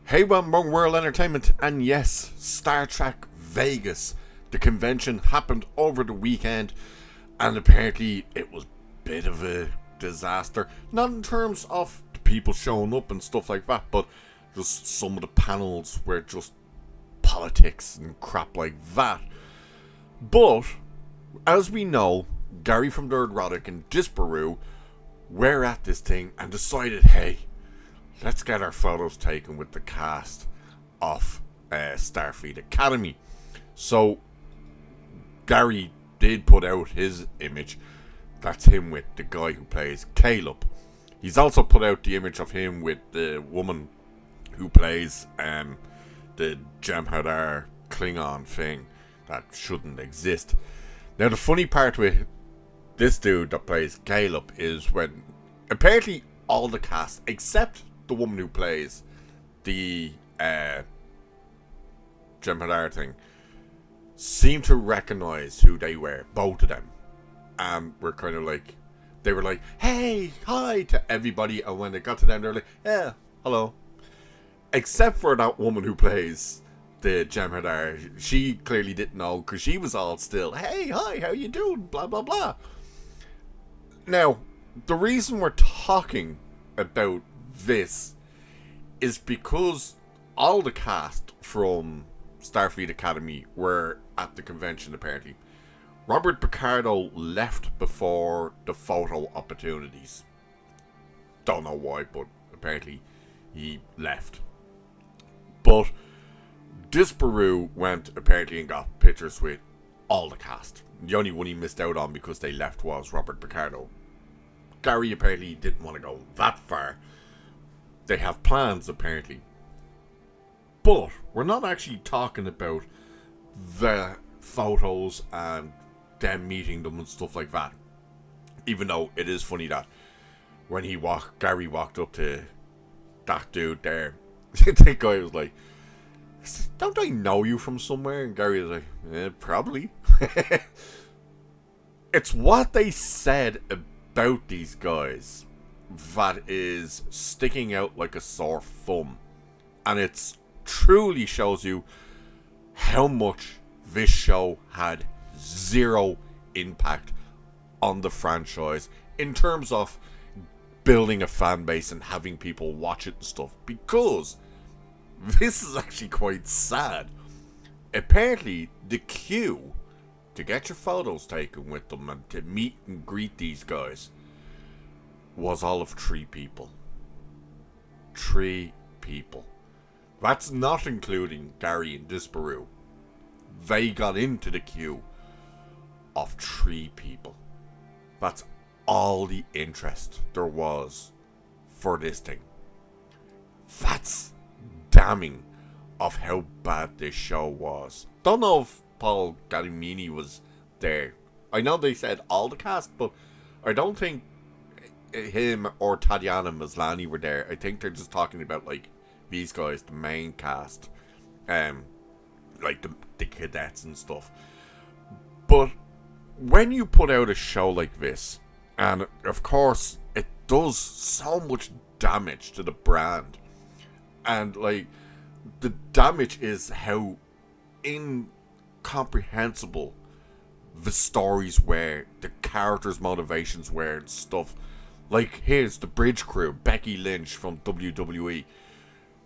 Hey, one World Entertainment, and yes, Star Trek Vegas. The convention happened over the weekend, and apparently it was a bit of a disaster. Not in terms of the people showing up and stuff like that, but just some of the panels were just politics and crap like that. But, as we know, Gary from Nerd Roddick and Disparu were at this thing and decided, hey, let's get our photos taken with the cast of Starfleet Academy. So, Gary did put out his image. That's him with the guy who plays Caleb. He's also put out the image of him with the woman who plays the Jem'Hadar Klingon thing that shouldn't exist. Now, the funny part with this dude that plays Caleb is when apparently all the cast, except the woman who plays the Jem'Hadar thing, seem to recognize who they were, both of them. And we're kind of like, they were like, hey, hi to everybody, and when they got to them, they're like, yeah, hello. Except for that woman who plays the Jem'Hadar, she clearly didn't know, because she was all still, hey, hi, how you doing, blah, blah, blah. Now, the reason we're talking about this is because all the cast from Starfleet Academy were at the convention, apparently. Robert Picardo left before the photo opportunities. Don't know why, but apparently he left. But Disparu went apparently and got pictures with all the cast. The only one he missed out on because they left was Robert Picardo. Gary apparently didn't want to go that far. They have plans, apparently. But we're not actually talking about the photos and them meeting them and stuff like that. Even though it is funny that when Gary walked up to that dude there, the guy was like, don't I know you from somewhere? And Gary was like, probably. It's what they said about these guys that is sticking out like a sore thumb. And it truly shows you how much this show had zero impact on the franchise in terms of building a fan base and having people watch it and stuff, because this is actually quite sad. Apparently the queue to get your photos taken with them and to meet and greet these guys was all of 3 people. 3 people. That's not including Gary and Disparu. They got into the queue of 3 people. That's all the interest there was for this thing. That's damning of how bad this show was. Don't know if Paul Galimini was there. I know they said all the cast, but I don't think him or Tatiana Maslany were there. I think they're just talking about like these guys, the main cast, like the cadets and stuff. But when you put out a show like this, and of course it does so much damage to the brand, and like the damage is how incomprehensible the stories were, the characters' motivations were and stuff. Like, here's the bridge crew, Becky Lynch from WWE.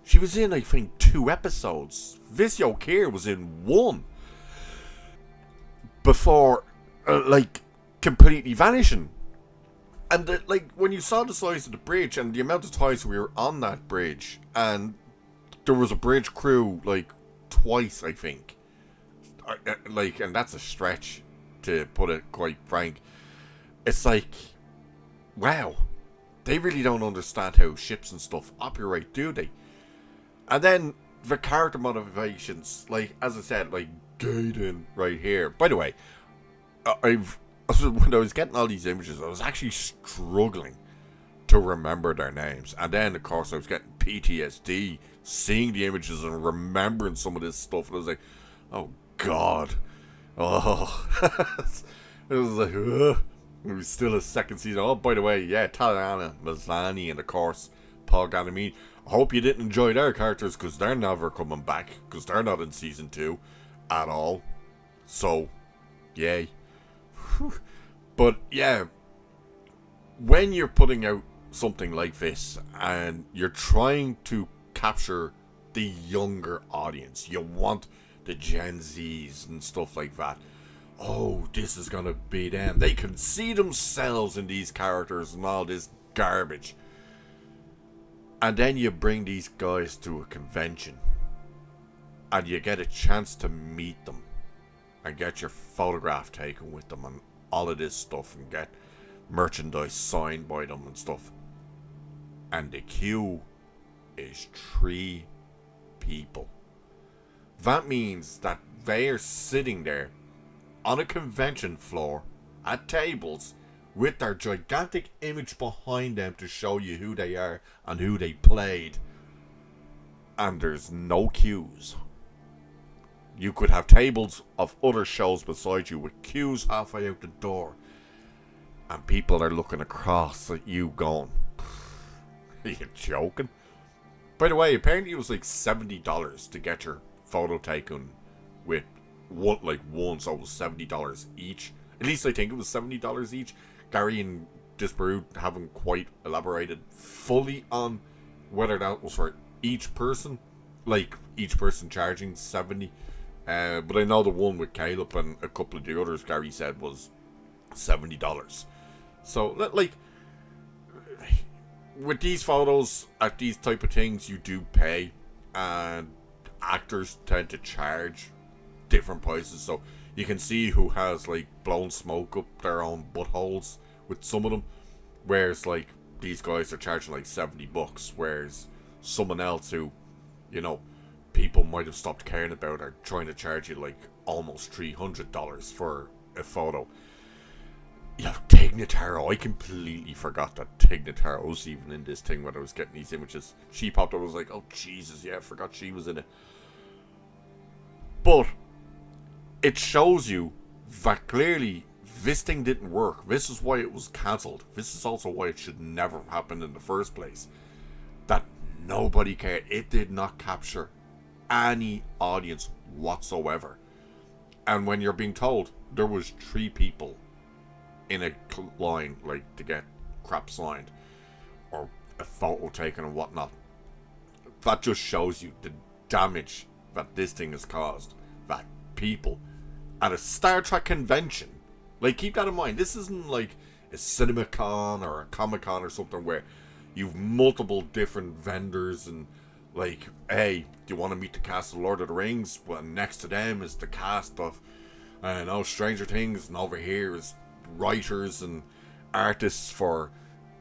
She was in, I think, 2 episodes. Visio Keir was in 1. Before, completely vanishing. And, when you saw the size of the bridge and the amount of times we were on that bridge, and there was a bridge crew, twice, I think. And that's a stretch, to put it quite frank. It's like, wow, they really don't understand how ships and stuff operate, do they? And then the character motivations, as I said, Gaiden right here. By the way, when I was getting all these images, I was actually struggling to remember their names. And then, of course, I was getting PTSD seeing the images and remembering some of this stuff. And I was like, oh, God. Oh. It was like, ugh. It was still a second season. Oh, by the way, yeah, Tatiana Maslany and, of course, Paul Galimini. I hope you didn't enjoy their characters, because they're never coming back, because they're not in season 2 at all. So, yay. But yeah, when you're putting out something like this and you're trying to capture the younger audience, you want the Gen Zs and stuff like that. Oh, this is gonna be them. They can see themselves in these characters and all this garbage. And then you bring these guys to a convention and you get a chance to meet them and get your photograph taken with them and all of this stuff and get merchandise signed by them and stuff. And the queue is 3 people. That means that they're sitting there on a convention floor at tables with their gigantic image behind them to show you who they are and who they played. And there's no queues. You could have tables of other shows beside you with queues halfway out the door. And people are looking across at you going, are you joking? By the way, apparently it was like $70 to get your photo taken with one, so it was $70 each. At least I think it was $70 each. Gary and Disparu haven't quite elaborated fully on whether that was for each person, like each person charging 70. But I know the one with Caleb and a couple of the others Gary said was $70. So, like, with these photos at these type of things, you do pay, and actors tend to charge different prices. So you can see who has like blown smoke up their own buttholes with some of them, whereas like these guys are charging like $70, whereas someone else who, you know, people might have stopped caring about are trying to charge you like almost $300 for a photo. Yeah, Tig Notaro. I completely forgot that Tig Notaro was even in this thing when I was getting these images. She popped up, I was like, oh Jesus, yeah, I forgot she was in it. But it shows you that clearly this thing didn't work. This is why it was cancelled. This is also why it should never have happened in the first place. That nobody cared. It did not capture any audience whatsoever. And when you're being told there was 3 people in a line, like, to get crap signed or a photo taken and whatnot, that just shows you the damage that this thing has caused. That people at a Star Trek convention, like, keep that in mind, this isn't like a CinemaCon or a Comic-Con or something where you've multiple different vendors and like, hey, do you want to meet the cast of Lord of the Rings? Well, next to them is the cast of, I don't know, Stranger Things, and over here is writers and artists for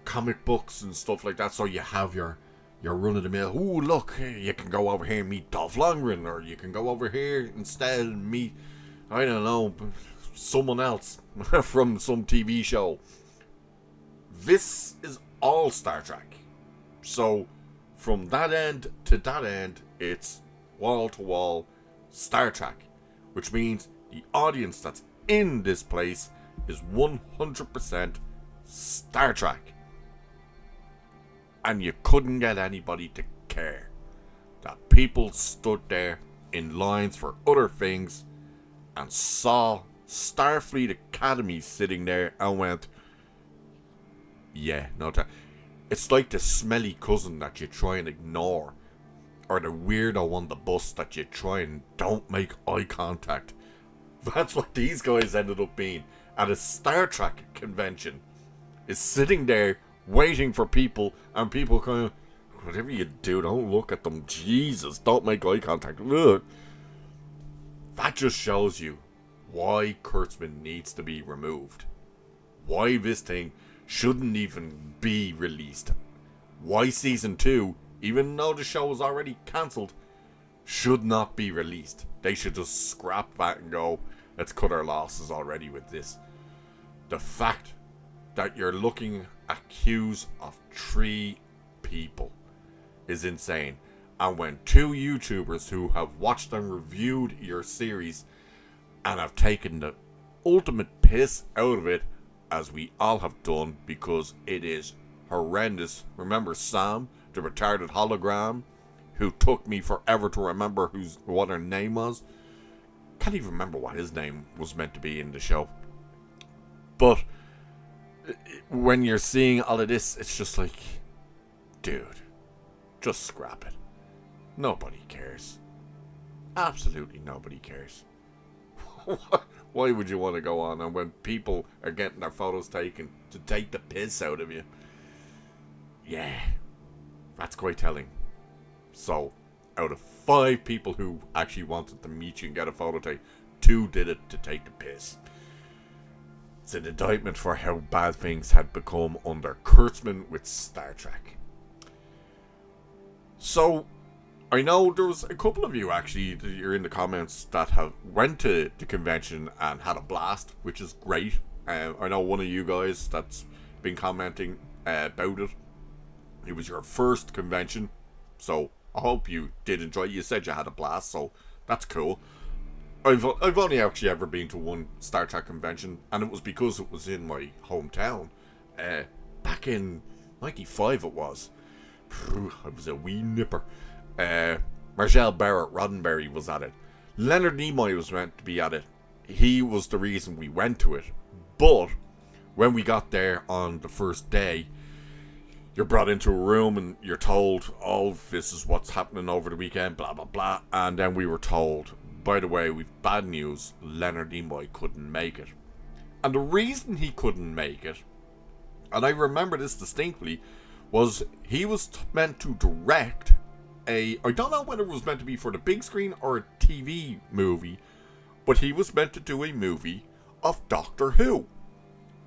comic books and stuff like that. So you have your run-of-the-mill, ooh, look, you can go over here and meet Dolph Lundgren, or you can go over here instead and meet, I don't know, someone else from some TV show. This is all Star Trek. So from that end to that end, it's wall-to-wall Star Trek, which means the audience that's in this place is 100% Star Trek. And you couldn't get anybody to care that people stood there in lines for other things and saw Starfleet Academy sitting there and went, yeah, no time. It's like the smelly cousin that you try and ignore, or the weirdo on the bus that you try and don't make eye contact. That's what these guys ended up being at a Star Trek convention. Is sitting there waiting for people, and people kind of, whatever you do, don't look at them. Jesus, don't make eye contact. Ugh. That just shows you why Kurtzman needs to be removed. Why this thing shouldn't even be released. Why season 2, even though the show was already cancelled, should not be released. They should just scrap that and go, let's cut our losses already with this. The fact that you're looking at queues of 3 people is insane. And when 2 YouTubers who have watched and reviewed your series and have taken the ultimate piss out of it, as we all have done, because it is horrendous. Remember Sam, the retarded hologram, who took me forever to remember what her name was. Can't even remember what his name was meant to be in the show. But when you're seeing all of this, it's just like, dude, just scrap it. Nobody cares. Absolutely nobody cares. Why would you want to go on and when people are getting their photos taken to take the piss out of you? Yeah, that's quite telling. So, out of 5 people who actually wanted to meet you and get a photo take, 2 did it to take the piss. It's an indictment for how bad things had become under Kurtzman with Star Trek. So, I know there was a couple of you actually, you're in the comments, that have went to the convention and had a blast, which is great. I know one of you guys that's been commenting about it. It was your first convention, so I hope you did enjoy it. You said you had a blast, so that's cool. I've only actually ever been to one Star Trek convention, and it was because it was in my hometown. Back in 95 it was. I was a wee nipper. Marcel Barrett Roddenberry was at it. Leonard Nimoy was meant to be at it. He was the reason we went to it. But when we got there on the first day, you're brought into a room and you're told, oh, this is what's happening over the weekend, blah, blah, blah. And then we were told, by the way, we've bad news, Leonard Nimoy couldn't make it. And the reason he couldn't make it, and I remember this distinctly, was he was meant to direct I don't know whether it was meant to be for the big screen or a TV movie, but he was meant to do a movie of Doctor Who.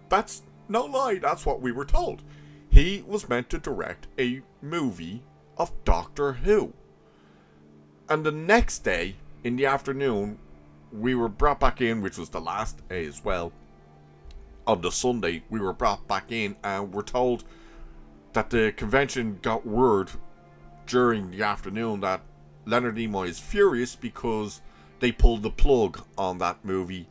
That's no lie, that's what we were told. He was meant to direct a movie of Doctor Who. And the next day, in the afternoon, we were brought back in, which was the last day as well. On the Sunday, we were brought back in and were told that the convention got word during the afternoon that Leonard Nimoy is furious because they pulled the plug on that movie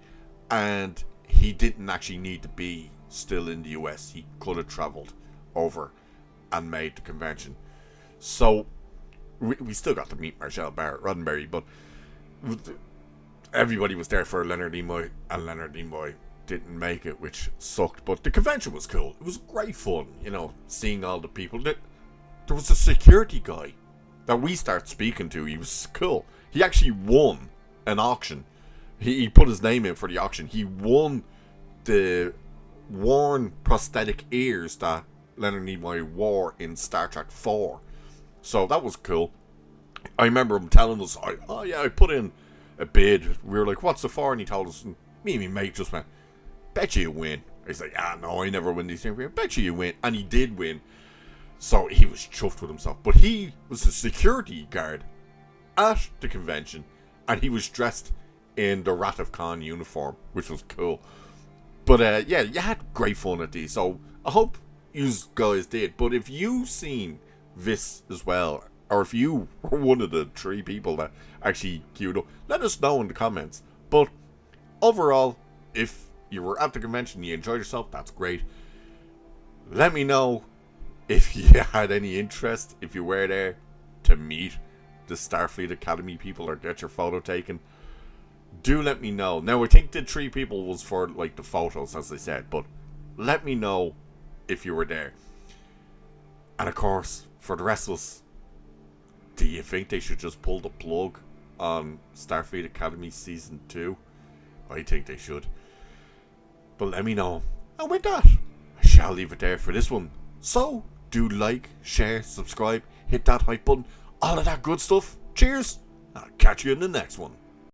and he didn't actually need to be still in the US. He could have travelled over and made the convention. So we still got to meet Marcel Barrett Roddenberry, but everybody was there for Leonard Nimoy, and Leonard Nimoy didn't make it, which sucked. But the convention was cool. It was great fun, seeing all the people. There was a security guy that we start speaking to. He was cool. He actually won an auction. He put his name in for the auction. He won the worn prosthetic ears that Leonard Nimoy wore in Star Trek 4. So that was cool. I remember him telling us, I put in a bid. We were like, what's it for? And he told us, and me and my mate just went, bet you win. He's like, no, I never win these things. Bet you win. And he did win. So he was chuffed with himself. But he was a security guard at the convention, and he was dressed in the Wrath of Khan uniform, which was cool. But yeah, you had great fun at these. So I hope you guys did. But if you seen this as well, or if you were one of the 3 people that actually queued up, let us know in the comments. But overall, if you were at the convention, you enjoyed yourself, that's great. Let me know if you had any interest, if you were there to meet the Starfleet Academy people or get your photo taken. Do let me know. Now, I think the 3 people was for like the photos, as I said, but let me know if you were there. And of course, for the rest of us, do you think they should just pull the plug on Starfleet Academy Season 2? I think they should. But let me know. And with that, I shall leave it there for this one. So, do like, share, subscribe, hit that hype button, all of that good stuff. Cheers. I'll catch you in the next one.